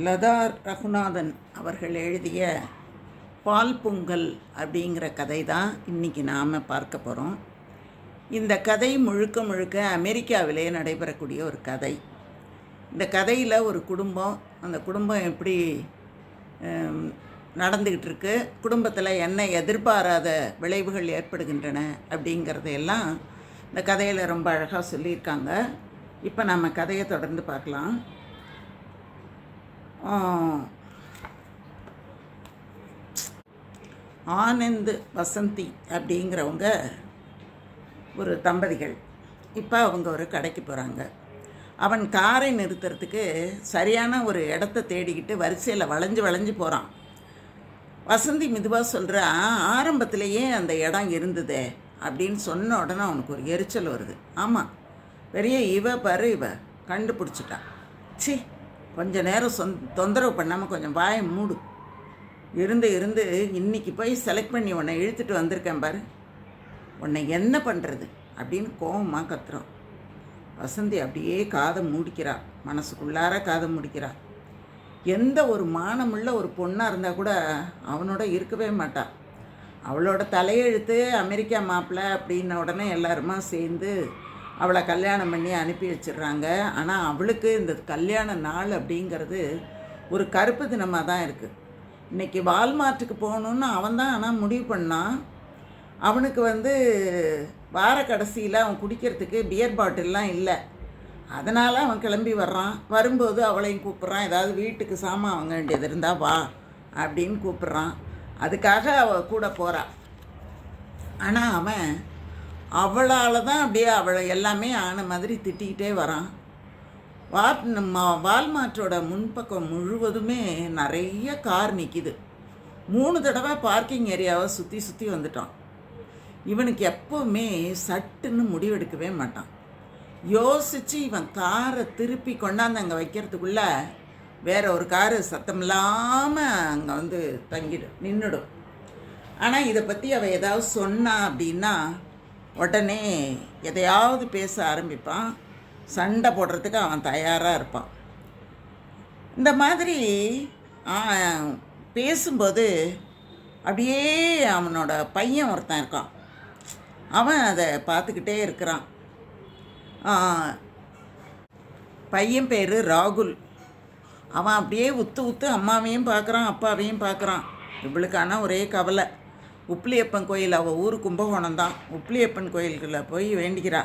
லதா ரகுநாதன் அவர்கள் எழுதிய பால் பொங்கல் அப்படிங்கிற கதை தான் இன்றைக்கி நாம் பார்க்க போகிறோம். இந்த கதை முழுக்க முழுக்க அமெரிக்காவிலே நடைபெறக்கூடிய ஒரு கதை. இந்த கதையில் ஒரு குடும்பம், அந்த குடும்பம் எப்படி நடந்துக்கிட்டு இருக்கு, குடும்பத்தில் என்ன எதிர்பாராத விளைவுகள் ஏற்படுகின்றன அப்படிங்கிறதையெல்லாம் இந்த கதையில் ரொம்ப அழகாக சொல்லியிருக்காங்க. இப்போ நம்ம கதையை தொடர்ந்து பார்க்கலாம். ஆனந்த் வசந்தி அப்படிங்கிறவங்க ஒரு தம்பதிகள். இப்போ அவங்க ஒரு கடைக்கு போகிறாங்க. அவன் காரை நிறுத்துறதுக்கு சரியான ஒரு இடத்த தேடிக்கிட்டு வரிசையில் வளைஞ்சு போகிறான். வசந்தி மெதுவாக சொல்கிறா, ஆரம்பத்திலேயே அந்த இடம் இருந்ததே அப்படின்னு சொன்ன உடனே அவனுக்கு ஒரு எரிச்சல் வருது. ஆமாம், பெரிய இவ கண்டுபிடிச்சிட்டான். சி, கொஞ்ச நேரம் தொந்தரவு பண்ணாமல் கொஞ்சம் வாயை மூடு. இருந்து இன்றைக்கி போய் செலக்ட் பண்ணி உன்னை இழுத்துட்டு வந்திருக்கேன் பாரு, உன்னை என்ன பண்ணுறது அப்படின்னு கோபமாக கத்துறோம். வசந்தி அப்படியே காதை மூடிக்கிறா, மனசுக்குள்ளார காதை மூடிக்கிறா. எந்த ஒரு மானமுள்ள ஒரு பொண்ணாக இருந்தால் கூட அவனோட இருக்கவே மாட்டாள். அவளோட தலையெழுத்து அமெரிக்கா மாப்பிள்ளை அப்படின்ன உடனே எல்லாருமா சேர்ந்து அவளை கல்யாணம் பண்ணி அனுப்பி வச்சிடுறாங்க. ஆனால் அவளுக்கு இந்த கல்யாண நாள் அப்படிங்கிறது ஒரு கருப்பு தினமாக தான் இருக்குது. இன்றைக்கி வால்மார்ட்டுக்கு போகணுன்னு அவன் தான் ஆனால் முடிவு பண்ணான். அவனுக்கு வார கடைசியில் அவன் குடிக்கிறதுக்கு பியர் பாட்டில்லாம் இல்லை. அதனால் அவன் கிளம்பி வர்றான். வரும்போது அவளையும் கூப்பிட்றான், ஏதாவது வீட்டுக்கு சாமான் வாங்க வேண்டியது இருந்தால் வா அப்படின்னு கூப்பிட்றான். அதுக்காக அவள் கூட போகிறான். ஆனால் அவன் அவளால் தான் அப்படியே அவளை எல்லாமே ஆன மாதிரி திட்டிக்கிட்டே வரான். வால்மார்ட்டோட முன்பக்கம் முழுவதுமே நிறைய கார் நிற்கிது. 3 தடவை பார்க்கிங் ஏரியாவை சுற்றி வந்துட்டான். இவனுக்கு எப்போவுமே சட்டுன்னு முடிவெடுக்கவே மாட்டான். யோசித்து இவன் காரை திருப்பி கொண்டாந்து அங்கே வைக்கிறதுக்குள்ளே வேற ஒரு காரு சத்தமில்லாமல் அங்கே நின்றுடும். ஆனால் இதை பற்றி அவள் ஏதாவது சொன்னா அப்படின்னா உடனே எதையாவது பேச ஆரம்பிப்பான். சண்டை போடுறதுக்கு அவன் தயாராக இருப்பான். இந்த மாதிரி பேசும்போது அப்படியே அவனோட பையன் ஒருத்தன் இருக்கான். அவன் அதை பார்த்துக்கிட்டே இருக்கிறான். பையன் பேர் ராகுல். அவன் அப்படியே உத்து அம்மாவையும் பார்க்குறான், அப்பாவையும் பார்க்குறான். இவளுக்கான ஒரே கவலை. உப்பிலியப்பன் கோயில், அவள் ஊர் கும்பகோணம் தான். உப்பிலியப்பன் கோயில்களை போய் வேண்டிக்கிறா,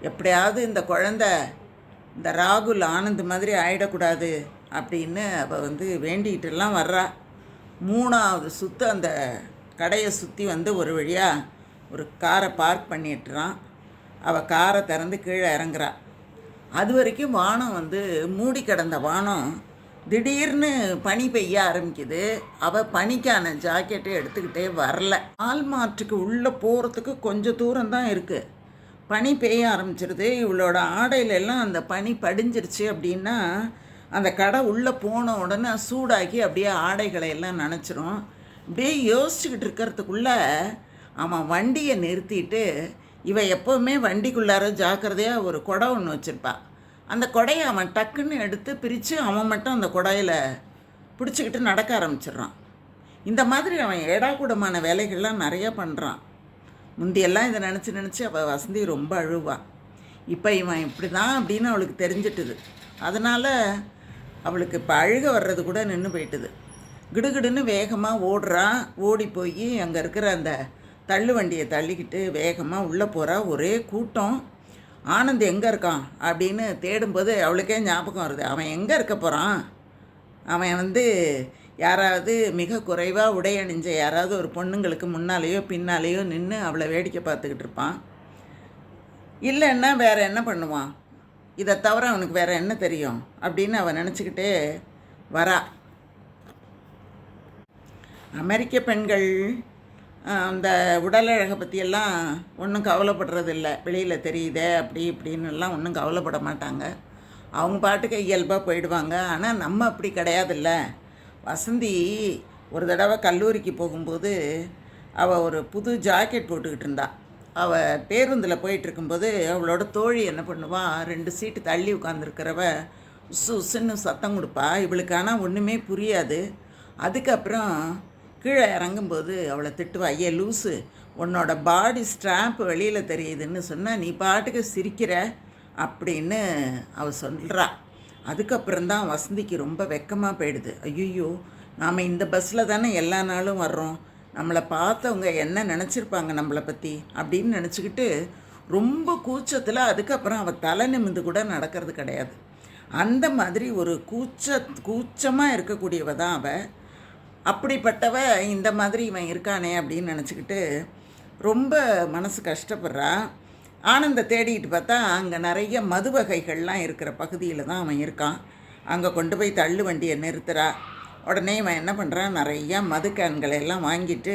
எப்படியாவது இந்த குழந்த இந்த ராகுல் ஆனந்த் மாதிரி ஆகிடக்கூடாது அப்படின்னு அவள் வேண்டிக்கிட்டுலாம் வர்றா. 3வது சுற்று அந்த கடையை சுற்றி ஒரு வழியாக ஒரு காரை பார்க் பண்ணிட்டுறான். அவள் காரை திறந்து கீழே இறங்குறா. அது வரைக்கும் வானம் மூடி கிடந்த வானம் திடீர்னு பனி பெய்ய ஆரம்பிக்குது. அவள் பனிக்கான ஜாக்கெட்டை எடுத்துக்கிட்டே வரல. வால்மார்ட்டுக்கு உள்ளே போகிறதுக்கு கொஞ்சம் தூரம் தான் இருக்குது. பனி பெய்ய ஆரம்பிச்சிருது. இவளோட ஆடையிலெல்லாம் அந்த பனி படிஞ்சிருச்சு அப்படின்னா அந்த கடை உள்ளே போன உடனே சூடாக்கி அப்படியே ஆடைகளை எல்லாம் நனைச்சிரும். அப்படியே யோசிச்சுக்கிட்டு இருக்கிறதுக்குள்ளே அவன் வண்டியை நிறுத்திட்டு, இவன் எப்போவுமே வண்டிக்குள்ளார ஜாக்கிரதையாக ஒரு குடம் ஒன்று வச்சுருப்பாள். அந்த கொடையை அவன் டக்குன்னு எடுத்து பிரித்து அவன் மட்டும் அந்த கொடையில் பிடிச்சிக்கிட்டு நடக்க ஆரம்பிச்சிடுறான். இந்த மாதிரி அவன் ஏடாக்கூடமான வேலைகள்லாம் நிறையா பண்ணுறான். முந்தியெல்லாம் இதை நினச்சி அவள் வசந்தி ரொம்ப அழுவாள். இப்போ இவன் இப்படி தான் அப்படின்னு அவளுக்கு தெரிஞ்சிட்டுது. அதனால் அவளுக்கு இப்போ அழுக வர்றது கூட நின்று போயிட்டுது. கிடுகிடுன்னு வேகமாக ஓடுறான். ஓடி போய் அங்கே இருக்கிற அந்த தள்ளு வண்டியை தள்ளிக்கிட்டு வேகமாக உள்ளே போகிறா. ஒரே கூட்டம். ஆனந்த் எங்கே இருக்கான் அப்படின்னு தேடும்போது அவளுக்கே ஞாபகம் வருது, அவன் எங்கே இருக்க போகிறான். அவன் யாராவது மிக குறைவாக உடை அணிஞ்ச யாராவது ஒரு பொண்ணுங்களுக்கு முன்னாலேயோ பின்னாலேயோ நின்று அவளை வேடிக்கை பார்த்துக்கிட்டு இருப்பான். இல்லைன்னா வேறு என்ன பண்ணுவான், இதை தவிர அவனுக்கு வேறு என்ன தெரியும் அப்படின்னு அவன் நினச்சிக்கிட்டே வரா. அமெரிக்க பெண்கள் அந்த உடலழகை பற்றியெல்லாம் ஒன்றும் கவலைப்படுறதில்ல. வெளியில் தெரியுதே அப்படி இப்படின்னுலாம் ஒன்றும் கவலைப்பட மாட்டாங்க. அவங்க பாட்டுக்கு இயல்பாக போயிடுவாங்க. ஆனால் நம்ம அப்படி கிடையாதுல்ல. வசந்தி ஒரு தடவை கல்லூரிக்கு போகும்போது அவள் ஒரு புது ஜாக்கெட் போட்டுக்கிட்டு இருந்தா. அவள் பேருந்தில் போயிட்டுருக்கும்போது அவளோட தோழி என்ன பண்ணுவாள், 2 சீட்டு தள்ளி உட்காந்துருக்கிறவ உசு உசுன்னு சத்தம் கொடுப்பா. இவளுக்கு ஆனால் ஒன்றுமே புரியாது. அதுக்கப்புறம் கீழே இறங்கும்போது அவளை திட்டுவா, ஐயே லூஸு, உன்னோட பாடி ஸ்ட்ராம்ப் வெளியில் தெரியுதுன்னு சொன்னால் நீ பாட்டுக்கு சிரிக்கிற அப்படின்னு அவள் சொல்கிறா. அதுக்கப்புறம்தான் வசந்திக்கு ரொம்ப வெக்கமாக போயிடுது. ஐயோ, நாம் இந்த பஸ்ஸில் தானே எல்லா நாளும் வர்றோம், நம்மளை பார்த்தவங்க என்ன நினச்சிருப்பாங்க நம்மளை பற்றி அப்படின்னு நினச்சிக்கிட்டு ரொம்ப கூச்சத்தில் அதுக்கப்புறம் அவள் தலை நிமிந்து கூட நடக்கிறது கிடையாது. அந்த மாதிரி ஒரு கூச்சமாக இருக்கக்கூடியவ தான் அவள். அப்படிப்பட்டவ இந்த மாதிரி இவன் இருக்கானே அப்படின்னு நினச்சிக்கிட்டு ரொம்ப மனசு கஷ்டப்படுறா. ஆனந்தை தேடிட்டு பார்த்தா அங்கே நிறைய மது வகைகள்லாம் இருக்கிற பகுதியில் தான் அவன் இருக்கான். அங்கே கொண்டு போய் தள்ளு வண்டியை நிறுத்துறா. உடனே இவன் என்ன பண்ணுறான், நிறையா மது கேன்களை எல்லாம் வாங்கிட்டு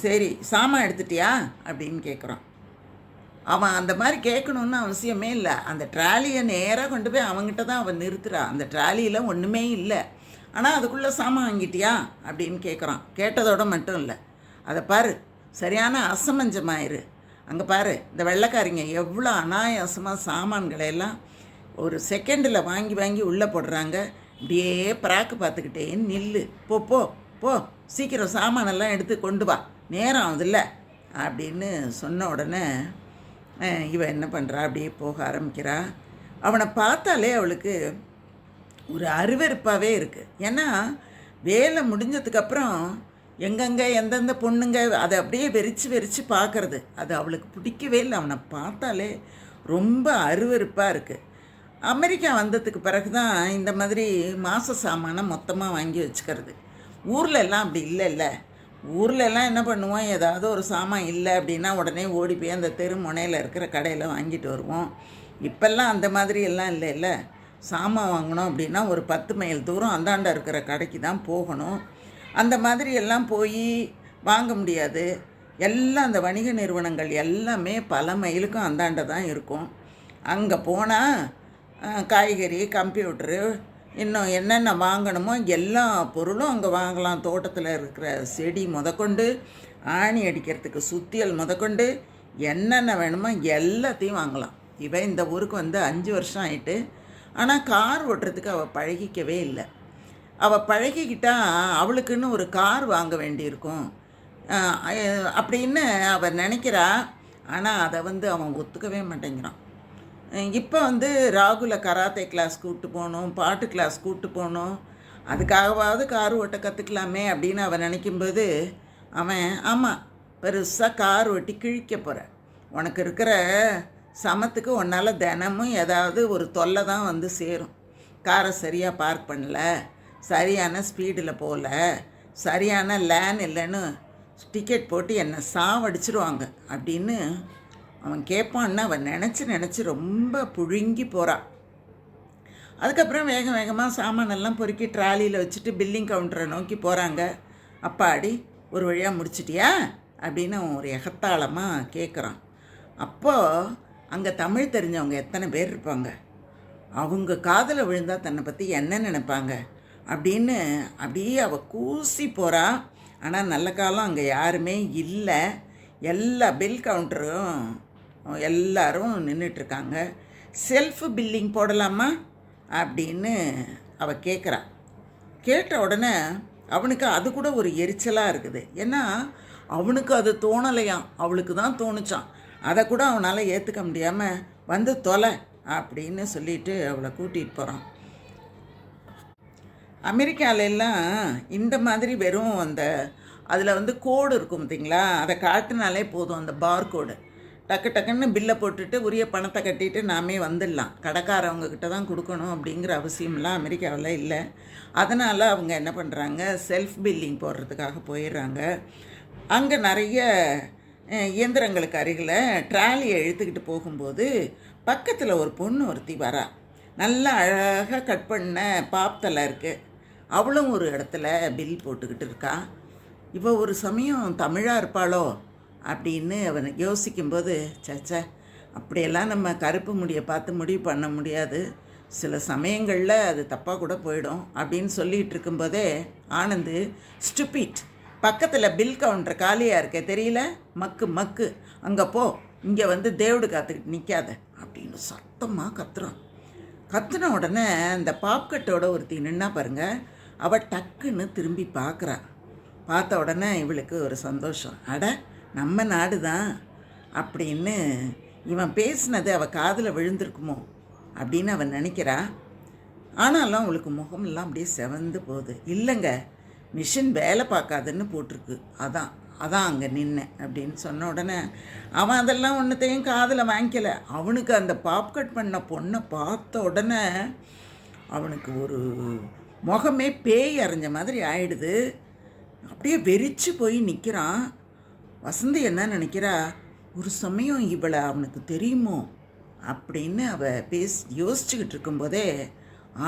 சரி சாமான் எடுத்துட்டியா அப்படின்னு கேட்குறான். அவன் அந்த மாதிரி கேட்கணுன்னு அவசியமே இல்லை. அந்த ட்ராலியை நேராக கொண்டு போய் அவங்ககிட்ட தான் அவன் நிறுத்துறா. அந்த ட்ராலியில் ஒன்றுமே இல்லை, ஆனால் அதுக்குள்ளே சாமான் வாங்கிட்டியா அப்படின்னு கேட்குறான். கேட்டதோடு மட்டும் இல்லை, அதை பாரு, சரியான அசமஞ்சமாயிரு. அங்கே பாரு, இந்த வெள்ளைக்காரிங்க எவ்வளோ அனாயாசமாக சாமான்களை எல்லாம் ஒரு செகண்டில் வாங்கி வாங்கி உள்ளே போடுறாங்க. இப்படியே பிராக்கு பார்த்துக்கிட்டே நில்லு, போ போ போ, சீக்கிரம் சாமானெல்லாம் எடுத்து கொண்டு வா, நேரம் ஆகுதில்ல அப்படின்னு சொன்ன உடனே இவன் என்ன பண்ணுறா, அப்படியே போக ஆரம்பிக்கிறா. அவனை பார்த்தாலே அவளுக்கு ஒரு அருவருப்பாகவே இருக்குது. ஏன்னா வேலை முடிஞ்சதுக்கப்புறம் எங்கெங்கே எந்தெந்த பொண்ணுங்க அதை அப்படியே வெறிச்சு பார்க்குறது அது அவளுக்கு பிடிக்கவே இல்லை. அவனை பார்த்தாலே ரொம்ப அருவருப்பாக இருக்குது. அமெரிக்கா வந்ததுக்கு பிறகு தான் இந்த மாதிரி மாத சாமானை மொத்தமாக வாங்கி வச்சுக்கிறது. ஊரில் எல்லாம் அப்படி இல்லை. ஊரில் எல்லாம் என்ன பண்ணுவோம், ஏதாவது ஒரு சாமான் இல்லை அப்படின்னா உடனே ஓடி போய் அந்த தெரு முனையில் இருக்கிற கடையில் வாங்கிட்டு வருவோம். இப்போல்லாம் அந்த மாதிரி எல்லாம் இல்லை. சாமான் வாங்கணும் அப்படின்னா ஒரு 10 மைல் தூரம் அந்தாண்ட இருக்கிற கடைக்கு தான் போகணும். அந்த மாதிரி எல்லாம் போய் வாங்க முடியாது. எல்லாம் அந்த வணிக நிறுவனங்கள் எல்லாமே பல மைலுக்கும் அந்தாண்ட தான் இருக்கும். அங்கே போனால் காய்கறி, கம்ப்யூட்டரு, இன்னும் என்னென்ன வாங்கணுமோ எல்லா பொருளும் அங்கே வாங்கலாம். தோட்டத்தில் இருக்கிற செடி முதற்கொண்டு, ஆணி அடிக்கிறதுக்கு சுத்தியல் முதற்கொண்டு, என்னென்ன வேணுமோ எல்லாத்தையும் வாங்கலாம். இவன் இந்த ஊருக்கு வந்து 5 வருஷம் ஆகிட்டு, ஆனால் கார் ஓட்டுறதுக்கு அவள் பழகிக்கவே இல்லை. அவள் பழகிக்கிட்டால் அவளுக்குன்னு ஒரு கார் வாங்க வேண்டியிருக்கும் அப்படின்னு அவள் நினைக்கிறா. ஆனால் அதை வந்து அவன் ஒத்துக்கவே மாட்டேங்கிறான். இப்போ வந்து ராகுலை கராத்தே கிளாஸ் கூப்பிட்டு போகணும், பாட்டு கிளாஸ் கூப்பிட்டு போகணும், அதுக்காகவாவது கார் ஓட்ட கற்றுக்கலாமே அப்படின்னு அவன் நினைக்கும்போது அவன் ஆமாம் பெருசாக கார் ஓட்டி கிழிக்க போகிற, உனக்கு இருக்கிற சமத்துக்கு உன்னால் தினமும் ஏதாவது ஒரு தொல்லை தான் வந்து சேரும். காரை சரியாக பார்க் பண்ணல, சரியான ஸ்பீடில் போகல, சரியான லேன் இல்லைன்னு டிக்கெட் போட்டு என்னை சாவடிச்சிருவாங்க அப்படின்னு அவன் கேட்பான்னு அவன் நினச்சி ரொம்ப புழுங்கி போகிறான். அதுக்கப்புறம் வேகமாக சாமானெல்லாம் பொறுக்கி ட்ராலியில் வச்சுட்டு பில்லிங் கவுண்டரை நோக்கி போகிறாங்க. அப்பாடி ஒரு வழியாக முடிச்சிட்டியா அப்படின்னு அவன் ஒரு எகத்தாளமாக கேட்குறான். அப்போது அங்கே தமிழ் தெரிஞ்சவங்க எத்தனை பேர் இருப்பாங்க, அவங்க காதில் விழுந்தால் தன்னை பற்றி என்ன நினைப்பாங்க அப்படின்னு அப்படியே அவள் கூசி போகிறா. ஆனால் நல்ல காலம் அங்கே யாருமே இல்லை. எல்லா பில் கவுண்டரும் எல்லாரும் நின்றுட்டுருக்காங்க. செல்ஃப் பில்லிங் போடலாமா அப்படின்னு அவள் கேட்குறா. கேட்ட உடனே அவனுக்கு அது கூட ஒரு எரிச்சலாக இருக்குது. ஏன்னா அவனுக்கு அது தோணலையாம், அவளுக்கு தான் தோணுச்சான். அதை கூட அவனால் ஏற்றுக்க முடியாமல் வந்து தொலை அப்படின்னு சொல்லிட்டு அவளை கூட்டிகிட்டு போகிறான். அமெரிக்காலெல்லாம் இந்த மாதிரி வெறும் அதில் வந்து கோடு இருக்கும் பார்த்திங்களா, அதை காட்டினாலே போதும். அந்த பார் கோடு டக்குன்னு பில்லை போட்டுட்டு உரிய பணத்தை கட்டிட்டு நாமே வந்துடலாம். கடைக்காரவங்கக்கிட்ட தான் கொடுக்கணும் அப்படிங்கிற அவசியம்லாம் அமெரிக்காவில் இல்லை. அதனால் அவங்க என்ன பண்ணுறாங்க, செல்ஃப் பில்லிங் போடுறதுக்காக போயிடுறாங்க. அங்கே நிறைய இயந்திரங்களுக்கு அருகில் ட்ராலியை இழுத்துக்கிட்டு போகும்போது பக்கத்தில் ஒரு பொண்ணு ஒருத்தி வரா. நல்லா அழகாக கட் பண்ண பாப்தலை இருக்குது. அவளும் ஒரு இடத்துல பில் போட்டுக்கிட்டு இருக்கா. இவள் ஒரு சமயம் தமிழாக இருப்பாளோ அப்படின்னு அவன் யோசிக்கும்போது, சச்சா அப்படியெல்லாம் நம்ம கருப்பு முடியை பார்த்து முடிவு பண்ண முடியாது, சில சமயங்களில் அது தப்பாக கூட போயிடும் அப்படின்னு சொல்லிகிட்டு இருக்கும்போதே ஆனந்து, ஸ்டூபிட், பக்கத்தில் பில் கவுண்டர் காலியாக இருக்க தெரியல, மக்கு அங்கே போ, இங்கே வந்து தேவடு காத்துக்கிட்டு நிற்காத அப்படின்னு சத்தமாக கத்துறான். கத்துன உடனே அந்த பாப்கட்டோட ஒருத்தி நின்னா பாருங்க, அவள் டக்குன்னு திரும்பி பார்க்குறா. பார்த்த உடனே இவளுக்கு ஒரு சந்தோஷம். அட நம்ம நாடு தான் அப்படின்னு இவன் பேசினது அவள் காதில் விழுந்திருக்குமோ அப்படின்னு அவன் நினைக்கிறா. ஆனாலும் அவளுக்கு முகமெல்லாம் அப்படியே செவந்து போகுது. இல்லைங்க, மிஷின் வேலை பார்க்காதுன்னு போட்டிருக்கு, அதான் அதான் அங்கே நின்னேன் அப்படின்னு சொன்ன உடனே அவன் அதெல்லாம் ஒன்றுத்தையும் காதில் வாங்கிக்கல. அவனுக்கு அந்த பாப்கட் பண்ண பொண்ணை பார்த்த உடனே அவனுக்கு ஒரு முகமே பேய் அரைஞ்ச மாதிரி ஆயிடுது. அப்படியே வெறிச்சு போய் நிற்கிறான். வசந்தி என்ன நினைக்கிறா, ஒரு சமயம் இவளை அவனுக்கு தெரியுமோ அப்படின்னு யோசிச்சுக்கிட்டு இருக்கும்போதே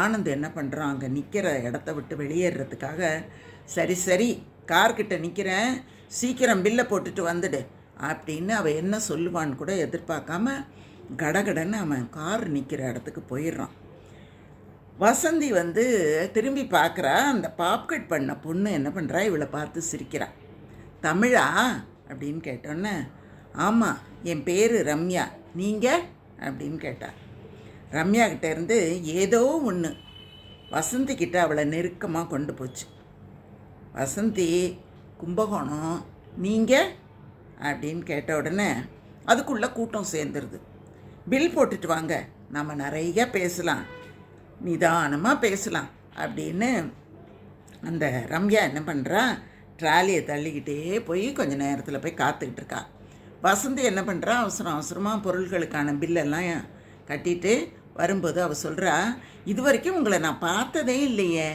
ஆனந்த் என்ன பண்ணுறான், அங்கே நிற்கிற இடத்த விட்டு வெளியேறதுக்காக, சரி சரி கார்கிட்ட நிற்கிறேன், சீக்கிரம் பில்லை போட்டுட்டு வந்துடு அப்படின்னு அவள் என்ன சொல்லுவான்னு கூட எதிர்பார்க்காம கடகடன்னு அவன் கார் நிற்கிற இடத்துக்கு போயிடுறான். வசந்தி திரும்பி பார்க்குறா. அந்த பாப்கட் பண்ண பொண்ணு என்ன பண்ணுறா, இவளை பார்த்து சிரிக்கிறா. தமிழா அப்படின்னு கேட்டோன்னே, ஆமாம் என் பேர் ரம்யா, நீங்கள் அப்படின்னு கேட்டா. ரம்யா கிட்டேருந்து ஏதோ ஒன்று வசந்திக்கிட்ட அவளை நெருக்கமாக கொண்டு போச்சு. வசந்தி, கும்பகோணம், நீங்கள் அப்படின்னு கேட்ட உடனே அதுக்குள்ளே கூட்டம் சேர்ந்துருது. பில் போட்டுட்டு வாங்க, நம்ம நிறைய பேசலாம், நிதானமாக பேசலாம் அப்படின்னு அந்த ரம்யா என்ன பண்ணுறா, ட்ராலியை தள்ளிக்கிட்டே போய் கொஞ்சம் நேரத்தில் போய் காத்துக்கிட்டு இருக்கா. வசந்தி என்ன பண்ணுறா, அவசரமாக பொருள்களுக்கான பில்லெல்லாம் கட்டிட்டு வரும்போது அவள் சொல்கிறா, இது வரைக்கும் உங்களை நான் பார்த்ததே இல்லையே,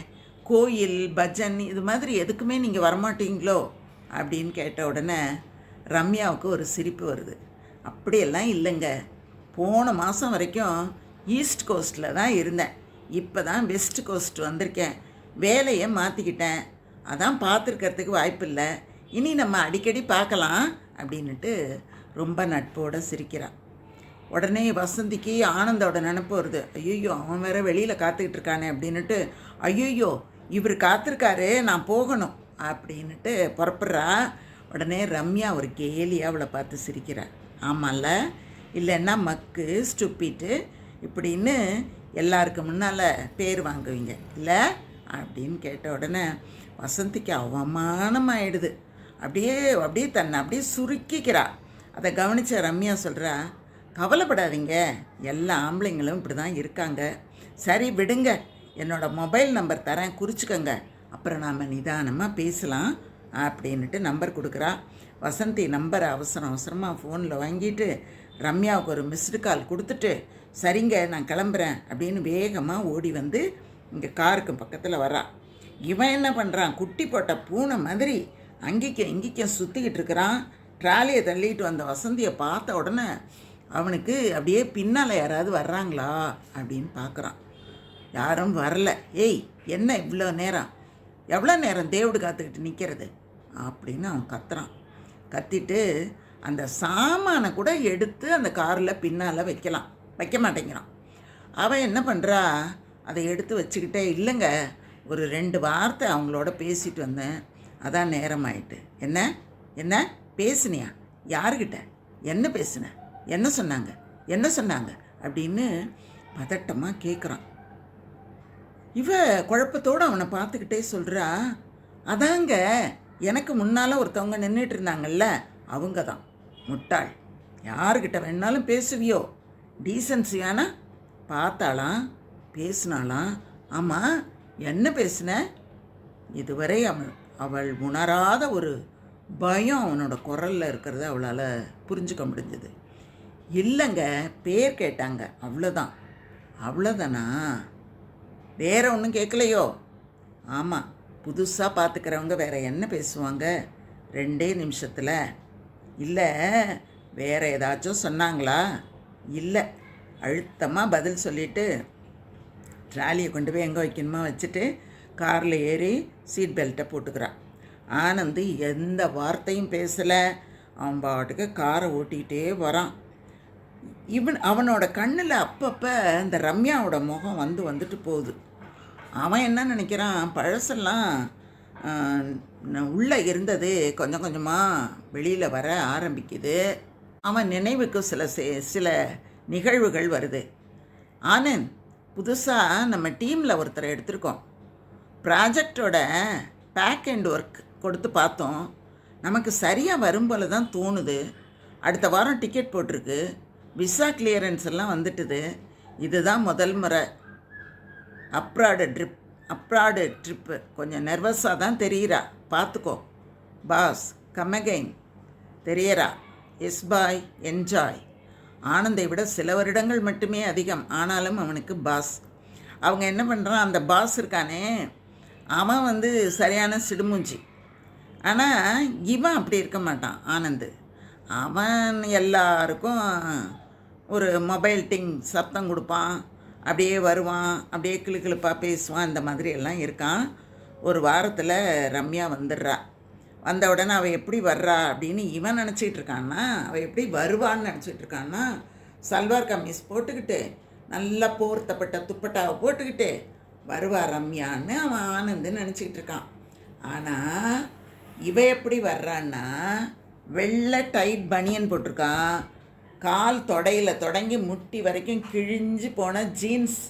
கோயில் பஜன் இது மாதிரி எதுக்குமே நீங்கள் வரமாட்டீங்களோ அப்படின்னு கேட்ட உடனே ரம்யாவுக்கு ஒரு சிரிப்பு வருது. அப்படியெல்லாம் இல்லைங்க, போன மாதம் வரைக்கும் ஈஸ்ட் கோஸ்ட்டில் தான் இருந்தேன், இப்போ தான் வெஸ்ட் கோஸ்ட் வந்திருக்கேன், வேலையை மாற்றிக்கிட்டேன், அதான் பார்த்துருக்கிறதுக்கு வாய்ப்பு இல்லை, இனி நம்ம அடிக்கடி பார்க்கலாம் அப்படின்ட்டு ரொம்ப நட்போடு சிரிக்கிறான். உடனே வசந்திக்கு ஆனந்தோட நினப்பு வருது. ஐயோ அவன் வேறு வெளியில் காத்துக்கிட்டு இருக்கானே அப்படின்னுட்டு, ஐயோ இவர் காத்திருக்காரு, நான் போகணும் அப்படின்ட்டு புறப்படுறா. உடனே ரம்யா ஒரு கேலியாக அவளை பார்த்து சிரிக்கிறாள். ஆமாம்ல, இல்லைன்னா மக்கு ஸ்டூப்பிட்டு இப்படின்னு எல்லாருக்கு முன்னால் பேர் வாங்குவீங்க இல்லை அப்படின்னு கேட்ட உடனே வசந்திக்கு அவமானமாயிடுது. அப்படியே தன்னை அப்படியே சுருக்கிக்கிறா. அதை கவனித்த ரம்யா சொல்கிறா, கவலைப்படாதீங்க, எல்லா ஆம்பளைங்களும் இப்படி தான் இருக்காங்க, சரி விடுங்க, என்னோடய மொபைல் நம்பர் தரேன், குறிச்சிக்கோங்க, அப்புறம் நாம் நிதானமாக பேசலாம் அப்படின்ட்டு நம்பர் கொடுக்குறா. வசந்தி நம்பரை அவசரமாக ஃபோனில் வாங்கிட்டு ரம்யாவுக்கு ஒரு மிஸ்டு கால் கொடுத்துட்டு, சரிங்க நான் கிளம்புறேன் அப்படின்னு வேகமாக ஓடி இங்கே காருக்கு பக்கத்தில் வரா. இவன் என்ன பண்ணுறான், குட்டி போட்ட பூனை மாதிரி அங்கேக்கும் இங்கேக்கும் சுற்றிக்கிட்டு இருக்கிறான். ட்ராலியை தள்ளிட்டு வந்த வசந்தியை பார்த்த உடனே அவனுக்கு அப்படியே பின்னால் யாராவது வர்றாங்களா அப்படின்னு பார்க்குறான். யாரும் வரல. ஏய் என்ன இவ்வளோ நேரம், எவ்வளோ நேரம் தேவடு காத்துக்கிட்டு நிற்கிறது அப்படின்னு அவன் கத்துறான். கத்திட்டு அந்த சாமானை கூட எடுத்து அந்த காரில் பின்னால் வைக்க மாட்டேங்கிறான். அவன் என்ன பண்ணுறா, அதை எடுத்து வச்சுக்கிட்டே, இல்லைங்க ஒரு 2 வார்த்தை அவங்களோட பேசிட்டு வந்தேன், அதான் நேரம் ஆயிட்டு. என்ன பேசுனியா, யாருக்கிட்ட என்ன பேசுன, என்ன சொன்னாங்க அப்படின்னு பதட்டமாக கேட்குறான். இவ குழப்பத்தோடு அவனை பார்த்துக்கிட்டே சொல்கிறா, அதாங்க எனக்கு முன்னால் ஒருத்தவங்க நின்றுட்டு இருந்தாங்கல்ல, அவங்க தான். முட்டாள், யாருக்கிட்ட வேணாலும் பேசுவியோ, டீசன்சியானா பார்த்தாலாம் பேசினாலாம். ஆமாம் என்ன பேசுன? இதுவரை அவள் உணராத ஒரு பயம் அவனோட குரலில் இருக்கிறத அவளால் புரிஞ்சுக்க முடிஞ்சது. இல்லைங்க பேர் கேட்டாங்க, அவ்வளோதானா, வேற ஒன்றும் கேட்கலையோ? ஆமாம், புதுசாக பார்த்துக்கிறவங்க வேறு என்ன பேசுவாங்க 2 நிமிஷத்தில்? இல்லை வேறு ஏதாச்சும் சொன்னாங்களா? இல்லை, அழுத்தமாக பதில் சொல்லிவிட்டு ட்ராலியை கொண்டு போய் எங்கே வைக்கணுமா வச்சுட்டு காரில் ஏறி சீட் பெல்ட்டை போட்டுக்கிறான். ஆனந்த் எந்த வார்த்தையும் பேசலை, அவன் பாட்டுக்கு காரை ஓட்டிகிட்டே வரான். அவனோட கண்ணில் அப்பப்போ இந்த ரம்யாவோட முகம் வந்துட்டு போகுது. அவன் என்ன நினைக்கிறான், பழசெல்லாம் உள்ளே இருந்தது கொஞ்சம் கொஞ்சமாக வெளியில் வர ஆரம்பிக்குது. அவன் நினைவுக்கு சில நிகழ்வுகள் வருது. ஆனந்த் புதுசாக நம்ம டீமில் ஒருத்தரை எடுத்திருக்கோம். ப்ராஜெக்டோட பேக் அண்ட் ஒர்க் கொடுத்து பார்த்தோம். நமக்கு சரியாக வரும் போல தான் தோணுது. அடுத்த வாரம் டிக்கெட் போட்டிருக்கு. விசா கிளியரன்ஸ் எல்லாம் வந்துட்டுது. இதுதான் முதல் முறை அப்ராடு ட்ரிப்பு. கொஞ்சம் நர்வஸாக தான் தெரிகிறா. பார்த்துக்கோ. Boss come again. தெரியறா. Yes boy, enjoy. ஆனந்தை விட சில வருடங்கள் மட்டுமே அதிகம். ஆனாலும் அவனுக்கு பாஸ். அவங்க என்ன பண்ணுறான், அந்த பாஸ் இருக்கானே அவன் சரியான சிடுமூஞ்சி. ஆனால் இவன் அப்படி இருக்க மாட்டான். ஆனந்து அவன் எல்லாருக்கும் ஒரு மொபைல் டிங் சத்தம் கொடுப்பான். அப்படியே வருவான், அப்படியே கிளுக்கிழுப்பாக பேசுவான். இந்த மாதிரி எல்லாம் இருக்கான். ஒரு வாரத்தில் ரம்யா வந்துடுறா. வந்த உடனே அவள் எப்படி வர்றா அப்படின்னு இவன் நினச்சிக்கிட்டு இருக்கான்னா, அவள் எப்படி வருவான்னு நினச்சிக்கிட்டு இருக்கான்னா, சல்வார் கம்மீஸ் போட்டுக்கிட்டு நல்லா போர்த்தப்பட்ட துப்பட்டாவை போட்டுக்கிட்டு வருவா ரம்யான்னு அவன் ஆனந்து நினச்சிக்கிட்டு இருக்கான். ஆனால் இவ எப்படி வர்றான்னா, வெள்ளை டைட் பனியன் போட்டிருக்கான். கால் தொடையில் தொடங்கி முட்டி வரைக்கும் கிழிஞ்சு போன ஜீன்ஸ்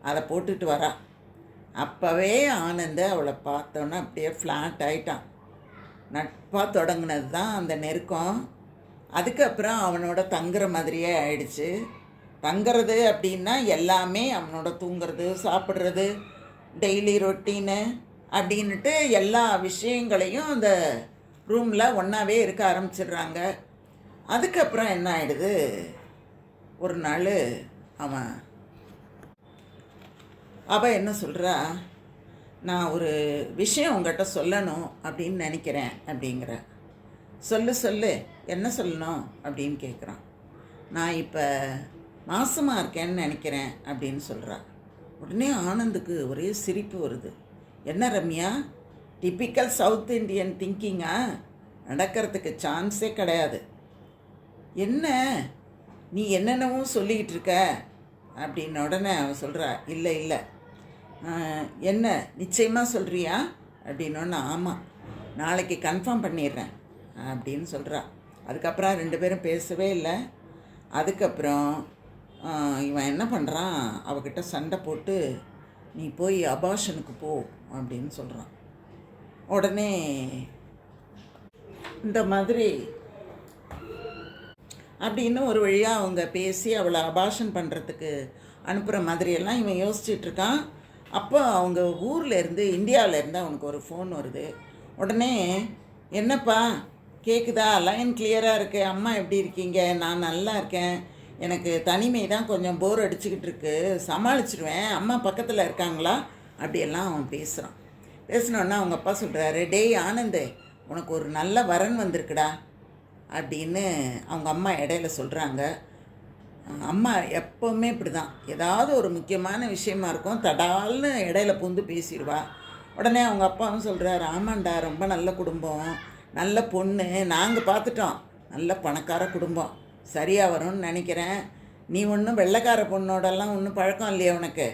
அதை போட்டுட்டு வரா. அப்போவே ஆனந்து அவளை பார்த்தோன்னே அப்படியே ஃப்ளாட் ஆகிட்டான். நட்பாக தொடங்கினது தான் அந்த நெருக்கம். அதுக்கப்புறம் அவனோட தங்குற மாதிரியே ஆயிடுச்சு. தங்குறது அப்படின்னா எல்லாமே அவனோட தூங்குறது, சாப்பிட்றது, டெய்லி ரொட்டீனு அப்படின்ட்டு எல்லா விஷயங்களையும் அந்த ரூமில் ஒன்றாவே இருக்க ஆரம்பிச்சிடுறாங்க. அதுக்கப்புறம் என்ன ஆகிடுது, ஒரு நாள் அவள் என்ன சொல்கிறா, நான் ஒரு விஷயம் உங்கள்கிட்ட சொல்லணும் அப்படின்னு நினைக்கிறேன் அப்படிங்கிற. சொல்லு என்ன சொல்லணும் அப்படின்னு கேட்குறான். நான் இப்போ மாசமாக இருக்கேன்னு நினைக்கிறேன் அப்படின்னு சொல்கிறா. உடனே ஆனந்துக்கு ஒரே சிரிப்பு வருது. என்ன ரம்யா, டிப்பிக்கல் சவுத் இண்டியன் திங்கிங்கா? நடக்கிறதுக்கு சான்ஸே கிடையாது. என்ன நீ என்னென்னவும் சொல்லிக்கிட்டு இருக்க அப்படின்ன உடனே அவன் சொல்கிறா, இல்லை என்ன நிச்சயமாக சொல்கிறியா அப்படின்னோன்னா, ஆமாம் நாளைக்கு கன்ஃபார்ம் பண்ணிடுறேன் அப்படின்னு சொல்கிறா. அதுக்கப்புறம் ரெண்டு பேரும் பேசவே இல்லை. அதுக்கப்புறம் இவன் என்ன பண்ணுறான், அவகிட்ட சண்டை போட்டு நீ போய் அபார்ஷனுக்கு போ அப்படின்னு சொல்கிறான். உடனே இந்த மாதிரி அப்படின்னு ஒரு வழியாக அவங்க பேசி அவளை அபார்ஷன் பண்ணுறதுக்கு அனுப்புகிற மாதிரியெல்லாம் இவன் யோசிச்சுட்ருக்கான். அப்போ அவங்க ஊர்லேருந்து, இந்தியாவிலேருந்து அவனுக்கு ஒரு ஃபோன் வருது. உடனே என்னப்பா கேட்குதா, லைன் கிளியராக இருக்கு, அம்மா எப்படி இருக்கீங்க? நான் நல்லா இருக்கேன், எனக்கு தனிமை தான் கொஞ்சம் போர் அடிச்சுக்கிட்டு இருக்கு, சமாளிச்சிடுவேன், அம்மா பக்கத்தில் இருக்காங்களா அப்படியெல்லாம் அவன் பேசுகிறான். பேசினோன்னா அவங்க அப்பா சொல்கிறாரு, டேய் ஆனந்தே, உனக்கு ஒரு நல்ல வரன் வந்திருக்குடா அப்படின்னு அவங்க அம்மா இடையில சொல்கிறாங்க. அம்மா எப்போவுமே இப்படி தான், ஏதாவது ஒரு முக்கியமான விஷயமா இருக்கும், தடால்னு இடையில பூந்து பேசிடுவா. உடனே அவங்க அப்பாவும் சொல்கிறாரு, ஆமாண்டா ரொம்ப நல்ல குடும்பம், நல்ல பொண்ணு, நாங்கள் பார்த்துட்டோம், நல்ல பணக்கார குடும்பம், சரியாக வரும்னு நினைக்கிறேன், நீ ஒன்றும் வெள்ளைக்கார பொண்ணோடெல்லாம் ஒன்றும் பழக்கம் இல்லையா உனக்கு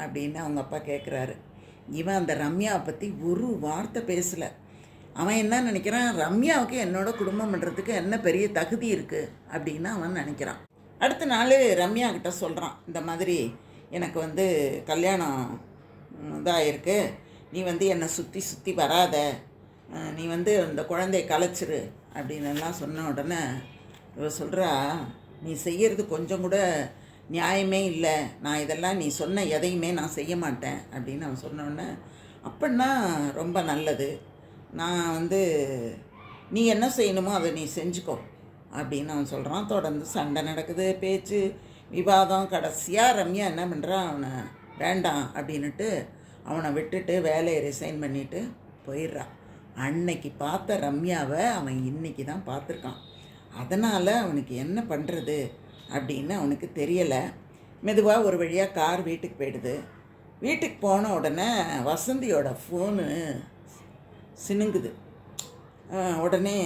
அப்படின்னு அவங்க அப்பா கேட்குறாரு. இவன் அந்த ரம்யாவை பற்றி ஒரு வார்த்தை பேசலை. அவன் என்ன நினைக்கிறான், ரம்யாவுக்கு என்னோட குடும்பம் பண்ணுறதுக்கு என்ன பெரிய தகுதி இருக்குது அப்படின்னு அவன் நினைக்கிறான். அடுத்த நாள் ரம்யா கிட்ட சொல்கிறான், இந்த மாதிரி எனக்கு கல்யாணம் இதாக இருக்குது, நீ என்னை சுற்றி வராத, நீ இந்த குழந்தைய கலைச்சிரு அப்படின்னு எல்லாம் சொன்ன உடனே இவ சொல்கிறா, நீ செய்கிறது கொஞ்சம் கூட நியாயமே இல்லை, நான் இதெல்லாம் நீ சொன்ன எதையுமே நான் செய்ய மாட்டேன் அப்படின்னு அவன் சொன்னோடனே, அப்படின்னா ரொம்ப நல்லது, நான் நீ என்ன செய்யணுமோ அதை நீ செஞ்சுக்கோ அப்படின்னு அவன் சொல்கிறான். தொடர்ந்து சண்டை நடக்குது, பேச்சு விவாதம். கடைசியாக ரம்யா என்ன பண்ணுறான், அவனை வேண்டாம் அப்படின்ட்டு அவனை விட்டுட்டு வேலையை ரிசைன் பண்ணிவிட்டு போயிடுறான். அன்னைக்கு பார்த்த ரம்யாவை அவன் இன்றைக்கி தான் பார்த்துருக்கான். அதனால் அவனுக்கு என்ன பண்ணுறது அப்படின்னு அவனுக்கு தெரியலை. மெதுவாக ஒரு வழியாக கார் வீட்டுக்கு போயிடுது. வீட்டுக்கு போன உடனே வசந்தியோட ஃபோனு சினுங்குது. உடனே,